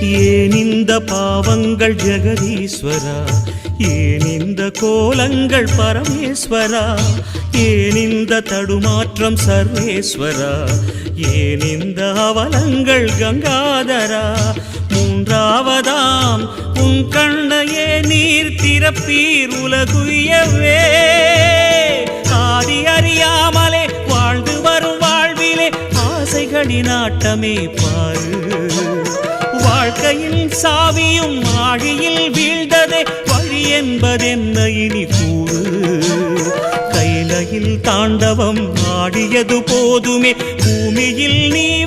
ஏன் இந்த பாவங்கள் ஜெகதீஸ்வரா, ஏன் இந்த கோலங்கள் பரமேஸ்வரா, ஏன் இந்த தடுமாற்றம் சர்வேஸ்வரா, ஏன் இந்த அவலங்கள் கங்காதரா. மூன்றாவதாம் உன் கண்ணையே நீர் திறப்பீர் உலகுயவே. ஆதி அறியாமலே வாழ்ந்து வரும் வாழ்விலே ஆசைகளின் ஆட்டமே பாரு. வாழ்க்கையின் சாவியும் ஆழியில் வீழ்ந்ததே, வழி என்பதென்ன இனி கூறு. கைலையில் தாண்டவம் ஆடியது போதுமே, பூமியில் நீ